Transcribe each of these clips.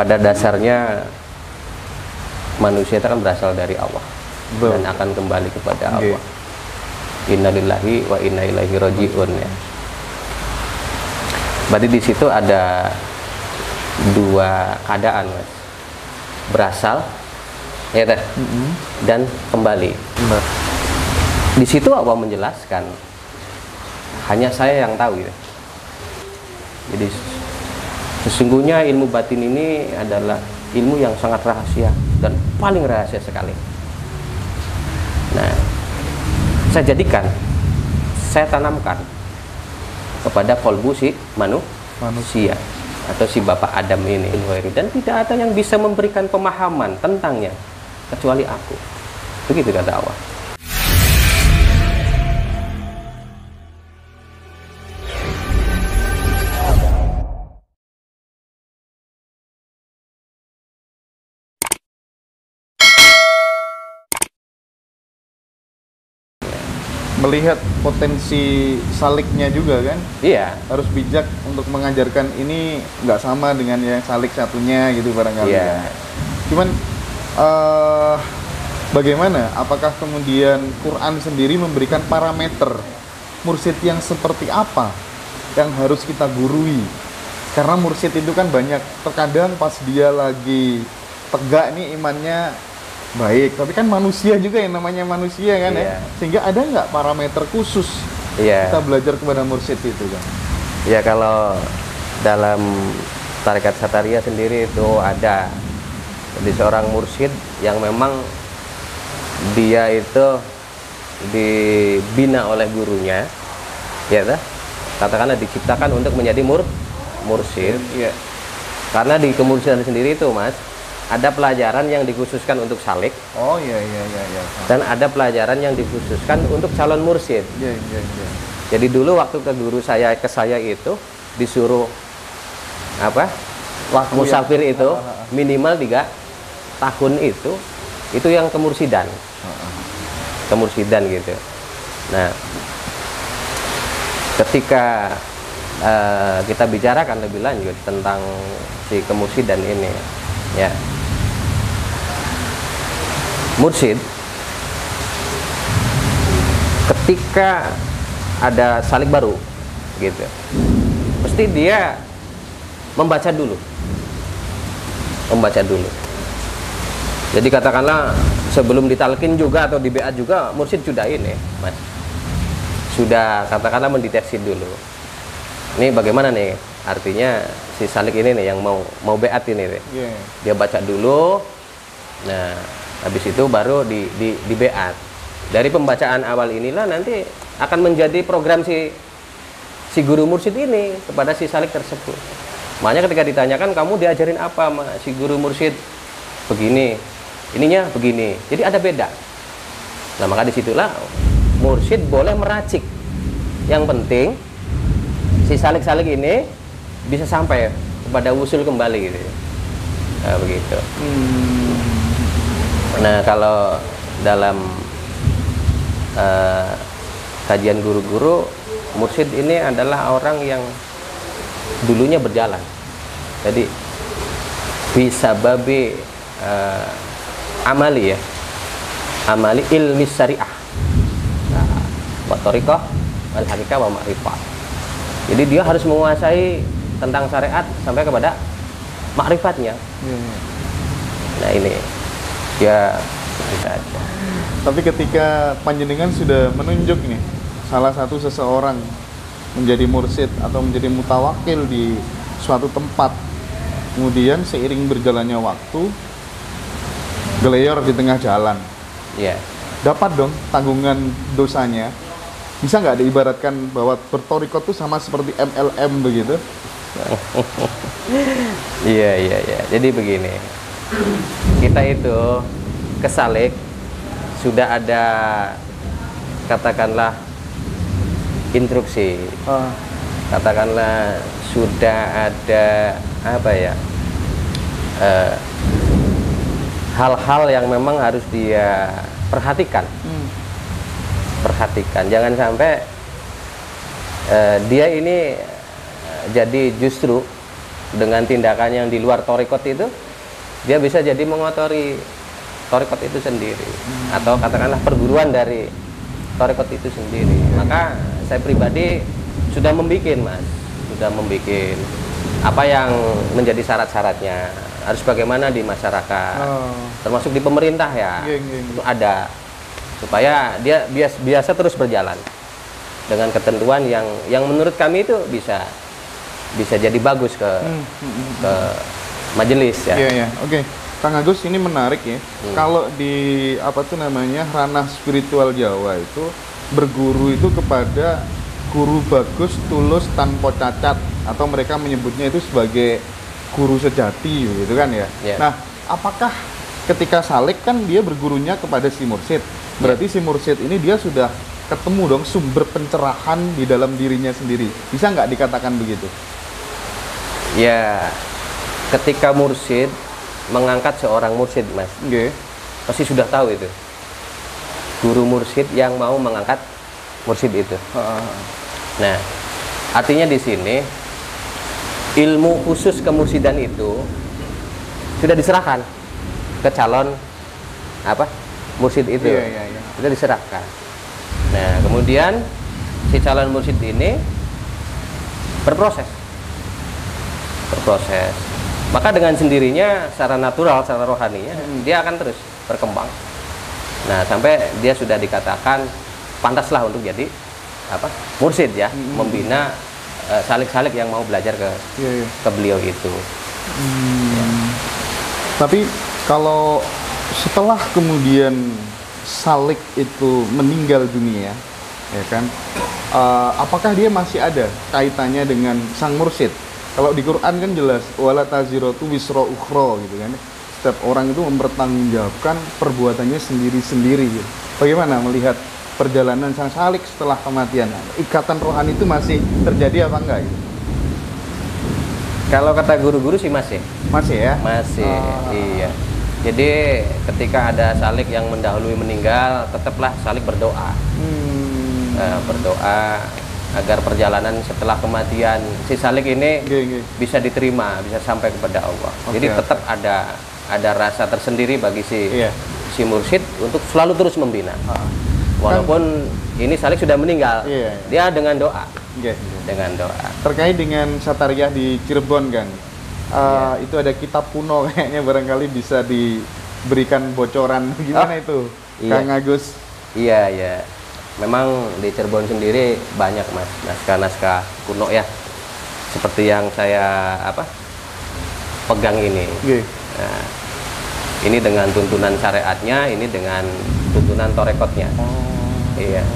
pada dasarnya manusia itu kan berasal dari Allah dan akan kembali kepada Allah. Innalillahi wa inna ilaihi raji'un ya. Berarti di situ ada dua keadaan, Mas. Berasal ya teh, dan kembali. Di situ Allah menjelaskan, hanya saya yang tahu ya. Jadi sesungguhnya ilmu batin ini adalah ilmu yang sangat rahasia dan paling rahasia sekali. Nah, saya jadikan, saya tanamkan kepada kolbu si manusia atau si Bapak Adam ini, dan tidak ada yang bisa memberikan pemahaman tentangnya kecuali aku. Begitu kata Allah. Melihat potensi saliknya juga kan, Iya. harus bijak untuk mengajarkan ini nggak sama dengan yang salik satunya gitu barangkali. Iya. Cuman bagaimana? Apakah kemudian Quran sendiri memberikan parameter mursyid yang seperti apa yang harus kita gurui? Karena mursyid itu kan banyak, terkadang pas dia lagi tegak nih imannya baik, tapi kan manusia juga yang namanya manusia kan ya, sehingga ada nggak parameter khusus kita belajar kepada mursyid itu kan? Ya, kalau dalam tarekat Sataria sendiri itu ada. Jadi seorang mursyid yang memang dia itu dibina oleh gurunya, ya katakanlah diciptakan untuk menjadi mursyid. Iya. Karena di kemursidan sendiri itu, Mas, ada pelajaran yang dikhususkan untuk salik. Oh iya. Dan ada pelajaran yang dikhususkan untuk calon mursyid. Iya. Jadi dulu waktu ke guru saya, ke saya itu disuruh apa? Musafir itu minimal 3 tahun itu yang kemursidan. Kemursidan gitu. Nah, ketika kita bicarakan lebih lanjut tentang si kemursidan ini, ya. Mursyid ketika ada salik baru gitu, pasti dia membaca dulu. Jadi katakanlah sebelum ditalkin juga atau di BA juga, mursyid sudah ini, Mas, sudah katakanlah mendeteksi dulu. Ini bagaimana nih? Artinya si salik ini nih yang mau beat ini nih. Dia baca dulu. Nah, habis itu baru di beat. Dari pembacaan awal inilah nanti akan menjadi program si guru mursyid ini kepada si salik tersebut. Makanya ketika ditanyakan, kamu diajarin apa sama si guru mursyid? Begini, ininya begini. Jadi ada beda. Nah, maka disitulah mursyid boleh meracik. Yang penting si salik-salik ini bisa sampai kepada usul kembali gitu. Nah, begitu. Nah, kalau dalam kajian guru-guru, mursyid ini adalah orang yang dulunya berjalan. Jadi bisa babi amali ilmi syariah, wa thariqah wal haqiqah wa ma'rifah. Jadi dia harus menguasai tentang syariat sampai kepada makrifatnya. Nah, ini ya bisa aja. Tapi ketika panjenengan sudah menunjuk nih salah satu seseorang menjadi mursyid atau menjadi mutawakil di suatu tempat, kemudian seiring berjalannya waktu geleyor di tengah jalan, dapat dong tanggungan dosanya. Bisa nggak diibaratkan bahwa bertorikot itu sama seperti MLM begitu? Iya. Jadi begini, kita itu kesalik sudah ada katakanlah instruksi, katakanlah sudah ada apa ya, hal-hal yang memang harus dia perhatikan. Jangan sampai dia ini jadi justru dengan tindakan yang di luar torikot itu, dia bisa jadi mengotori torikot itu sendiri, atau katakanlah perguruan dari torikot itu sendiri. Maka saya pribadi sudah membuat, Mas, sudah membuat apa yang menjadi syarat-syaratnya, harus bagaimana di masyarakat, termasuk di pemerintah ya, itu ada, supaya dia biasa terus berjalan dengan ketentuan yang menurut kami itu bisa jadi bagus ke majelis ya. Iya. Oke. Kang Agus, ini menarik ya. Kalau di ranah spiritual Jawa itu berguru itu kepada guru bagus, tulus, tanpa cacat, atau mereka menyebutnya itu sebagai guru sejati gitu kan ya. Nah, apakah ketika salik kan dia bergurunya kepada si mursyid. Berarti si mursyid ini dia sudah ketemu dong sumber pencerahan di dalam dirinya sendiri. Bisa nggak dikatakan begitu? Ya, ketika mursyid mengangkat seorang mursyid, Mas, pasti sudah tahu itu guru mursyid yang mau mengangkat mursyid itu. Nah, artinya di sini ilmu khusus kemursidan itu sudah diserahkan ke calon mursyid itu. Sudah diserahkan. Nah, kemudian si calon mursyid ini berproses. Maka dengan sendirinya secara natural, secara rohaninya dia akan terus berkembang. Nah, sampai dia sudah dikatakan pantaslah untuk jadi mursyid ya, membina salik-salik yang mau belajar ke beliau itu. Tapi kalau setelah kemudian salik itu meninggal dunia, ya kan, apakah dia masih ada kaitannya dengan sang mursyid? Kalau di Quran kan jelas wala taziratu wisra ukhra gitu kan. Setiap orang itu mempertanggungjawabkan perbuatannya sendiri-sendiri gitu. Bagaimana melihat perjalanan sang salik setelah kematian? Ikatan rohani itu masih terjadi apa enggak gitu? Kalau kata guru-guru sih masih. Masih ya? Masih. Iya. Jadi ketika ada salik yang mendahului meninggal, tetaplah salik berdoa. Berdoa agar perjalanan setelah kematian si salik ini bisa diterima, bisa sampai kepada Allah. Jadi tetap ada rasa tersendiri bagi si mursyid untuk selalu terus membina. Walaupun ini salik sudah meninggal, dia dengan doa. Dengan doa. Terkait dengan Satariyah di Cirebon, Kang. Itu ada kitab kuno kayaknya, barangkali bisa diberikan bocoran gimana itu, Kang Agus? Iya. Memang di Cirebon sendiri banyak, Mas, naskah-naskah kuno ya, seperti yang saya pegang ini. Nah, ini dengan tuntunan syariatnya, ini dengan tuntunan torekotnya. Iya.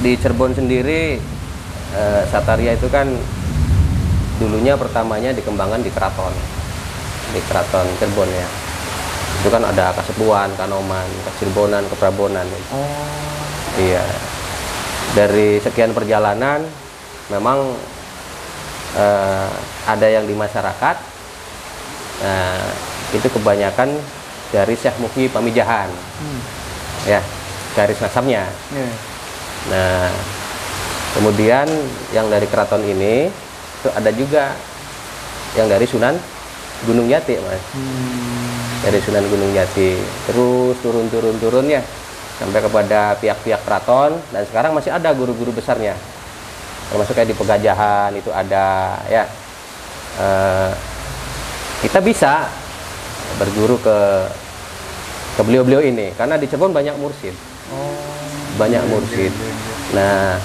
Di Cirebon sendiri Satariyah itu kan dulunya pertamanya dikembangkan di keraton Cirebon ya. Itu kan ada Kasepuan, Kanoman, Kecirbonan, Keprabonan. Iya. Dari sekian perjalanan memang ada yang di masyarakat. Itu kebanyakan dari Syekh Muki Pamijahan. Ya, garis nasabnya. Nah, kemudian yang dari keraton ini itu ada juga yang dari Sunan Gunung Jati, Mas. Dari Sunan Gunung Jati terus turun ya sampai kepada pihak-pihak keraton, dan sekarang masih ada guru-guru besarnya, termasuk kayak di Pegajahan itu ada ya. Kita bisa berguru ke beliau-beliau ini karena di Cirebon banyak mursyid. Banyak mursyid. Nah,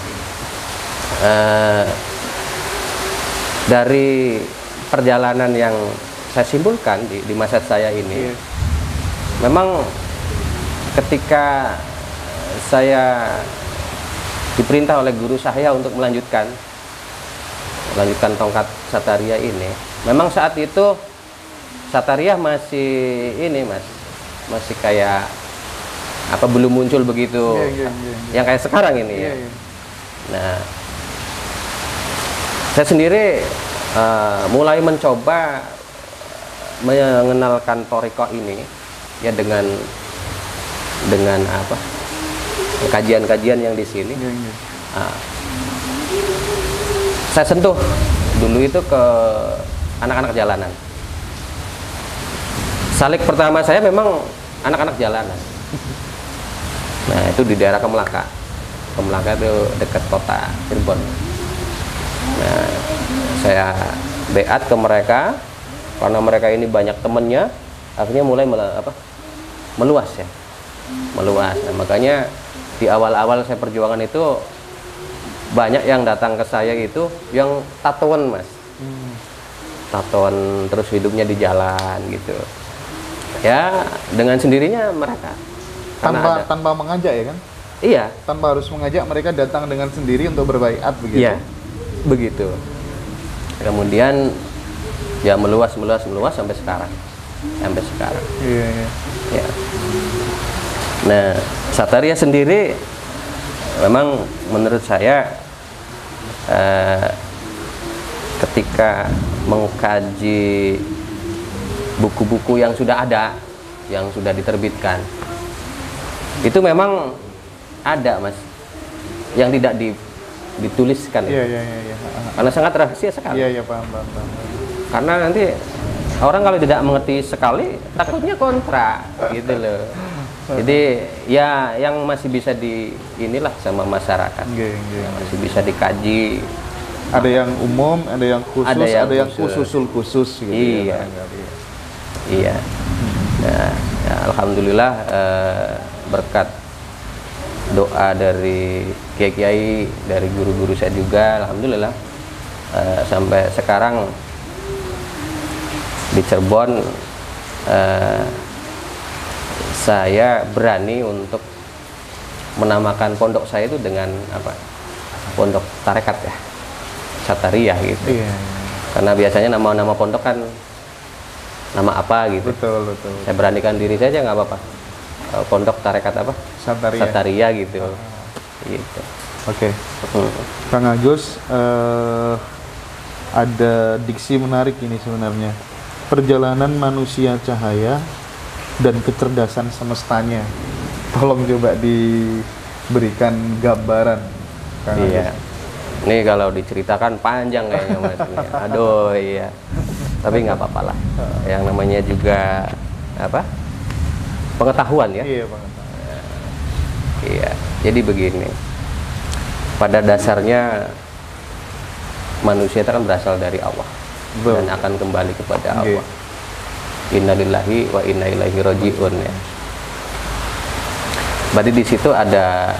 dari perjalanan yang saya simpulkan di masa saya ini, memang ketika saya diperintah oleh guru saya untuk melanjutkan tongkat Satariyah ini, memang saat itu Satariyah masih ini, Mas, masih kayak belum muncul begitu yang kayak sekarang ini ya. Nah, saya sendiri mulai mencoba mengenalkan toriko ini ya dengan kajian-kajian yang di sini. saya sentuh dulu itu ke anak-anak jalanan. Salik pertama saya memang anak-anak jalanan. Nah, itu di daerah Kemelaka. Kemelaka itu dekat kota Cirebon. Nah, saya beat ke mereka karena mereka ini banyak temennya, akhirnya mulai meluas ya, meluas. Nah, makanya di awal-awal saya perjuangan itu banyak yang datang ke saya itu yang tatoan, Mas. Tatoan terus hidupnya di jalan gitu. Ya, dengan sendirinya mereka. Tanpa mengajak ya kan? Iya. Tanpa harus mengajak, mereka datang dengan sendiri untuk berbaiat begitu. Iya, begitu. Kemudian ya meluas sampai sekarang. Iya. Ya. Nah, Sataria sendiri memang menurut saya ketika mengkaji buku-buku yang sudah ada, yang sudah diterbitkan, itu memang ada, Mas, yang tidak dituliskan. Iya. Karena sangat rahasia sekali. Iya, paham. Karena nanti orang kalau tidak mengerti sekali takutnya kontra gitu loh. Jadi ya yang masih bisa inilah sama masyarakat. Yang masih bisa dikaji. Ada yang umum, ada yang khusus, ada yang khusus gitu. Iya. Iya. Ya, alhamdulillah berkat doa dari kiai-kiai, dari guru-guru saya juga, alhamdulillah sampai sekarang di Cirebon saya berani untuk menamakan pondok saya itu dengan pondok tarekat ya, Sataria gitu. Iya. Karena biasanya nama-nama pondok kan nama apa gitu. Betul. Saya beranikan diri saja nggak apa-apa. Pondok tarekat Sataria gitu. Gitu. Oke. Kang Agus, ada diksi menarik ini sebenarnya. Perjalanan manusia cahaya dan kecerdasan semestanya. Tolong coba diberikan gambaran, Kang Agus. Iya. Ini kalau diceritakan panjang kayaknya, Mas. Aduh, iya. Tapi nggak apa-apa lah. Yang namanya juga pengetahuan ya. Iya, pengetahuan. Iya. Jadi begini. Pada dasarnya manusia itu kan berasal dari Allah. Betul. Dan akan kembali kepada Allah. Innalillahi wa inna ilaihi raji'un ya. Berarti di situ ada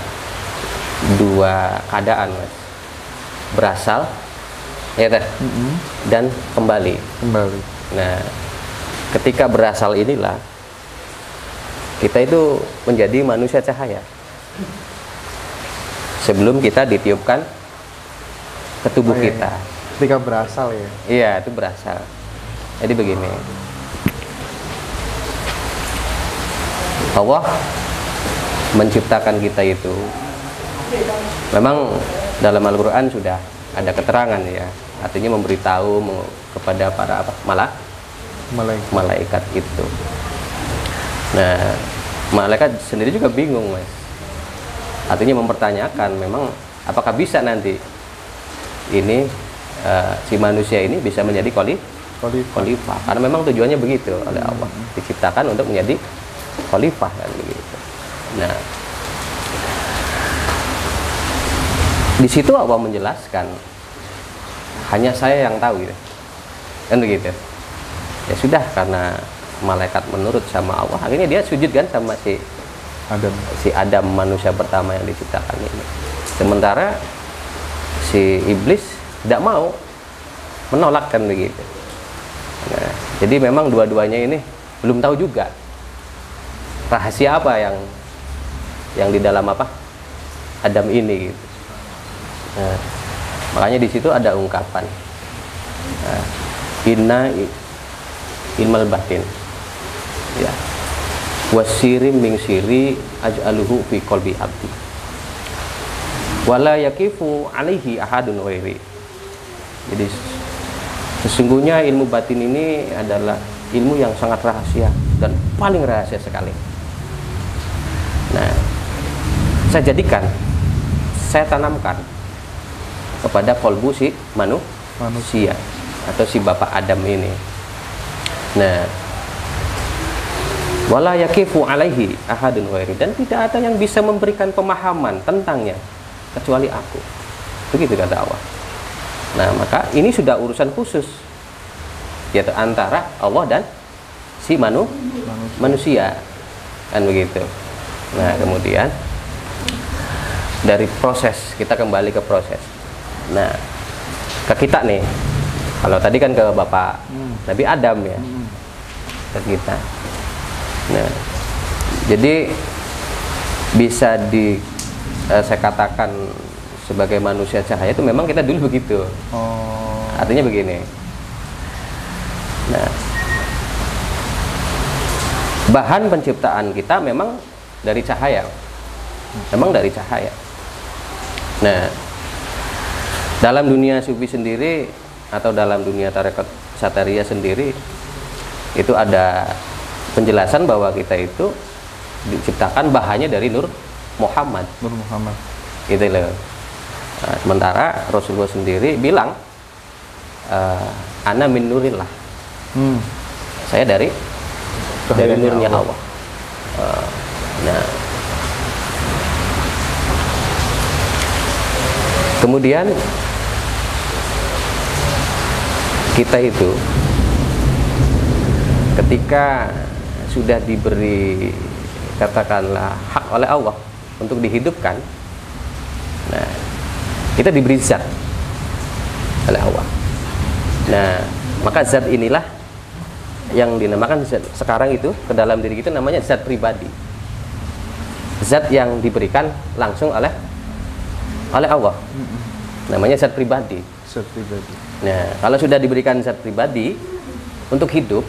dua keadaan, Mas. Berasal ya dan kembali. Nah, ketika berasal inilah kita itu menjadi manusia cahaya sebelum kita ditiupkan ke tubuh kita. Ketika berasal ya? Iya, itu berasal. Jadi begini, Allah menciptakan kita itu memang dalam Al-Quran sudah ada keterangan ya, artinya memberitahu kepada para malaikat itu. Nah, malaikat sendiri juga bingung, Mas. Artinya mempertanyakan memang apakah bisa nanti ini si manusia ini bisa menjadi khalifah, karena memang tujuannya begitu oleh Allah, diciptakan untuk menjadi khalifah kan begitu. Nah, di situ Allah menjelaskan hanya saya yang tahu gitu. Kan begitu. Ya sudah, karena malaikat menurut sama Allah, akhirnya dia sujud kan sama si Adam, manusia pertama yang diciptakan ini. Sementara si iblis tidak mau, menolak kan begitu. Nah, jadi memang dua-duanya ini belum tahu juga rahasia apa yang di dalam Adam ini gitu. Nah, makanya di situ ada ungkapan inna ilmal batin ya wasirim min siri aj'aluhu fi qalbi abdi wala yakifu alaihi ahadun ghairi. Jadi sesungguhnya ilmu batin ini adalah ilmu yang sangat rahasia dan paling rahasia sekali. Nah, saya tanamkan kepada kolbu si manusia atau si bapak Adam ini. Nah, wala yakifu alaihi ahadun ghairi, dan tidak ada yang bisa memberikan pemahaman tentangnya kecuali aku. Begitu kata Allah. Nah, maka ini sudah urusan khusus, yaitu antara Allah dan si manusia. Kan begitu. Nah, kemudian dari proses, kita kembali ke proses. Nah, ke kita nih, kalau tadi kan ke bapak Nabi Adam ya, ke kita. Nah, jadi bisa saya katakan sebagai manusia cahaya itu memang kita dulu begitu. Artinya begini. Nah, bahan penciptaan kita memang dari cahaya. Memang dari cahaya. Nah, dalam dunia sufi sendiri atau dalam dunia tarekat Sataria sendiri itu ada penjelasan bahwa kita itu diciptakan bahannya dari Nur Muhammad. Nur Muhammad. Gitu loh. Nah, sementara Rasulullah sendiri bilang ana min nurillah. Saya dari nurnya Allah. Nah, kemudian kita itu ketika sudah diberi katakanlah hak oleh Allah untuk dihidupkan, nah kita diberi zat oleh Allah. Nah, maka zat inilah yang dinamakan zat, sekarang itu ke dalam diri kita namanya zat pribadi. Zat yang diberikan langsung oleh Allah. Namanya zat pribadi. Zat pribadi. Nah, kalau sudah diberikan zat pribadi untuk hidup,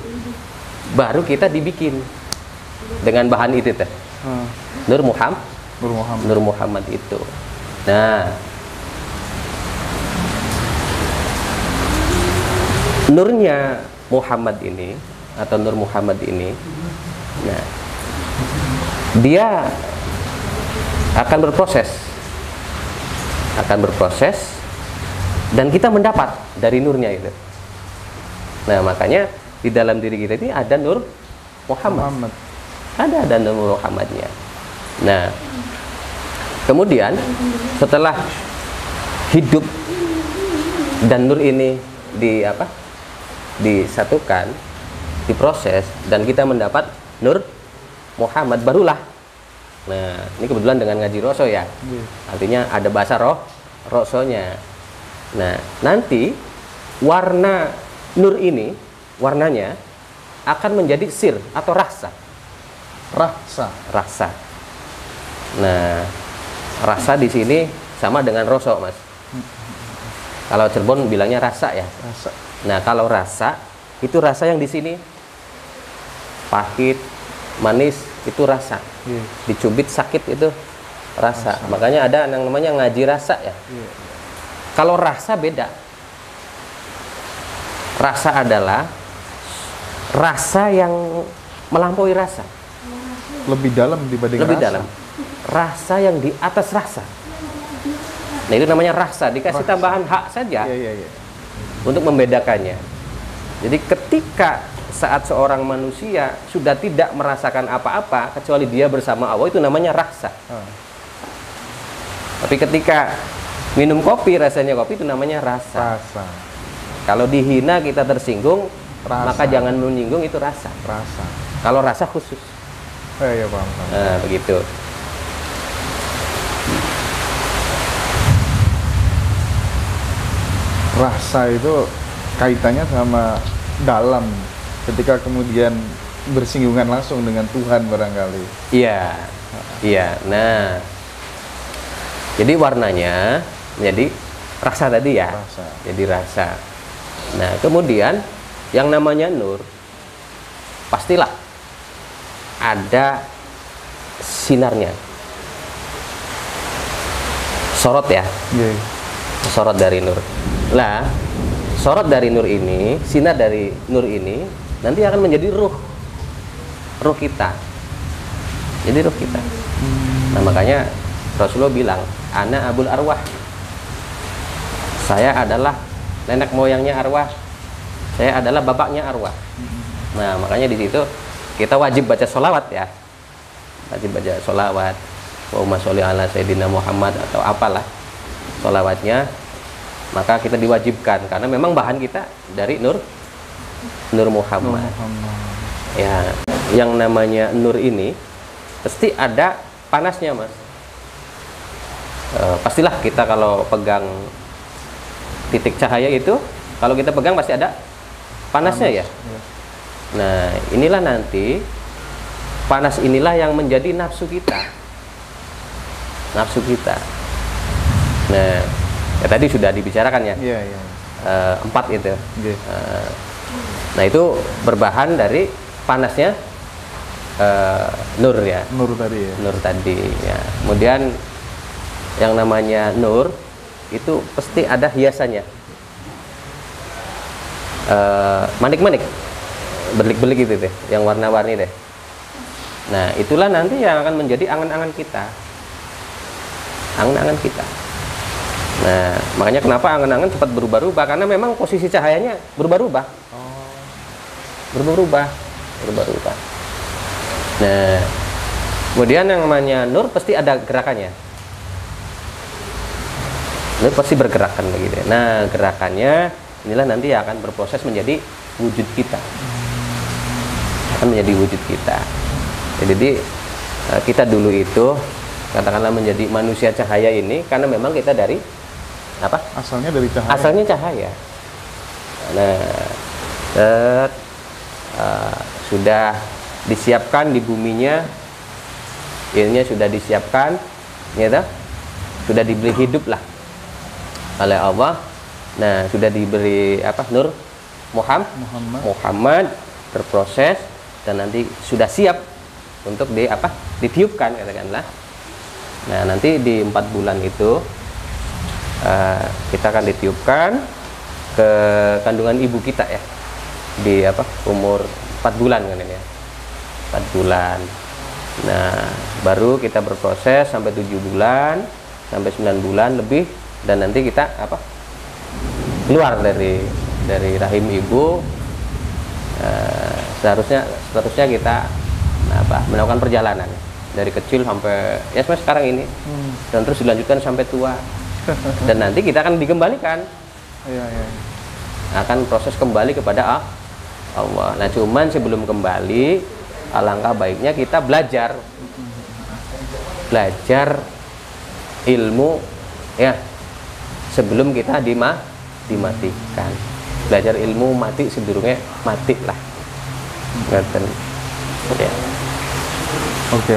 baru kita dibikin dengan bahan itu teh. Nur Muhammad itu. Nah, nurnya Muhammad ini atau Nur Muhammad ini, nah, dia akan berproses dan kita mendapat dari nurnya itu. Nah, makanya di dalam diri kita ini ada Nur Muhammad. Ada Nur Muhammadnya. Nah, kemudian setelah hidup dan nur ini disatukan, diproses, dan kita mendapat Nur Muhammad, barulah. Nah, ini kebetulan dengan ngaji roso ya. Artinya ada bahasa rosonya. Nah, nanti warna nur ini, warnanya akan menjadi sir atau rasa. Nah, rasa di sini sama dengan roso, Mas. Kalau Cirebon bilangnya rasa ya. Nah, kalau rasa itu rasa yang di sini pahit, manis, itu rasa. Dicubit sakit itu rasa. Makanya ada yang namanya ngaji rasa ya. Kalau rasa beda. Rasa adalah rasa yang melampaui rasa. Lebih dalam dibanding lebih rasa. dalam. Rasa yang di atas rasa. Nah, itu namanya rasa. Dikasih tambahan hak saja untuk membedakannya. Jadi ketika saat seorang manusia sudah tidak merasakan apa-apa kecuali dia bersama Allah, itu namanya rasa. Tapi ketika minum kopi, rasanya kopi, itu namanya rasa. Kalau dihina kita tersinggung, maka jangan menyinggung, itu rasa. Kalau rasa khusus. Paham. Nah, begitu. Rasa itu kaitannya sama dalam, ketika kemudian bersinggungan langsung dengan Tuhan barangkali. Iya. Nah, jadi warnanya menjadi rasa tadi ya. Jadi rasa. Nah, kemudian yang namanya nur, pastilah ada sinarnya. Sorot ya. Sorot dari nur. Lah, sorot dari nur ini, sinar dari nur ini nanti akan menjadi ruh kita. Jadi ruh kita. Nah, makanya Rasulullah bilang, ana abul arwah. Saya adalah nenek moyangnya arwah, saya adalah bapaknya arwah. Nah, makanya di situ kita wajib baca sholawat ya, wajib baca sholawat, Allahumma sholli ala Sayyidina Muhammad atau apalah sholawatnya. Maka kita diwajibkan karena memang bahan kita dari Nur Muhammad. Ya, yang namanya nur ini pasti ada panasnya, Mas. Pastilah kita kalau pegang titik cahaya itu, kalau kita pegang pasti ada panasnya ya. Nah, inilah nanti panas inilah yang menjadi nafsu kita. Nafsu kita. Nah, ya tadi sudah dibicarakan ya. Iya. 4 itu. Nah, itu berbahan dari panasnya nur ya. Nur tadi ya. Nur tadi ya. Kemudian yang namanya nur itu pasti ada hiasannya. Manik-manik, berlik-berlik gitu deh, yang warna-warni deh. Nah, itulah nanti yang akan menjadi angan-angan kita. Angan-angan kita. Nah, makanya kenapa angan-angan cepat berubah-ubah, karena memang posisi cahayanya berubah-ubah. Berubah-ubah. Nah, kemudian yang namanya nur pasti ada gerakannya. Nur pasti bergerak kan begitu. Nah, gerakannya inilah nanti akan berproses menjadi wujud kita. Akan menjadi wujud kita. Jadi kita dulu itu katakanlah menjadi manusia cahaya ini karena memang kita dari apa? Asalnya dari cahaya. Asalnya cahaya. Nah, sudah disiapkan di buminya, ilmunya sudah disiapkan, ya, sudah diberi hidup lah oleh Allah. Nah, sudah diberi apa? Nur Muhammad berproses dan nanti sudah siap untuk ditiupkan katakanlah. Nah, nanti di 4 bulan itu kita akan ditiupkan ke kandungan ibu kita ya, di umur 4 bulan kan ini ya, 4 bulan. Nah, baru kita berproses sampai 7 bulan sampai 9 bulan lebih, dan nanti kita keluar dari rahim ibu. Seterusnya kita melakukan perjalanan dari kecil sampai ya sekarang ini, dan terus dilanjutkan sampai tua. Dan nanti kita akan dikembalikan. Akan proses kembali kepada Allah. Nah, cuman sebelum kembali, alangkah baiknya kita belajar ilmu ya, sebelum kita dimatikan. Belajar ilmu mati sedurunge mati lah. Ngoten. Ya. Oke.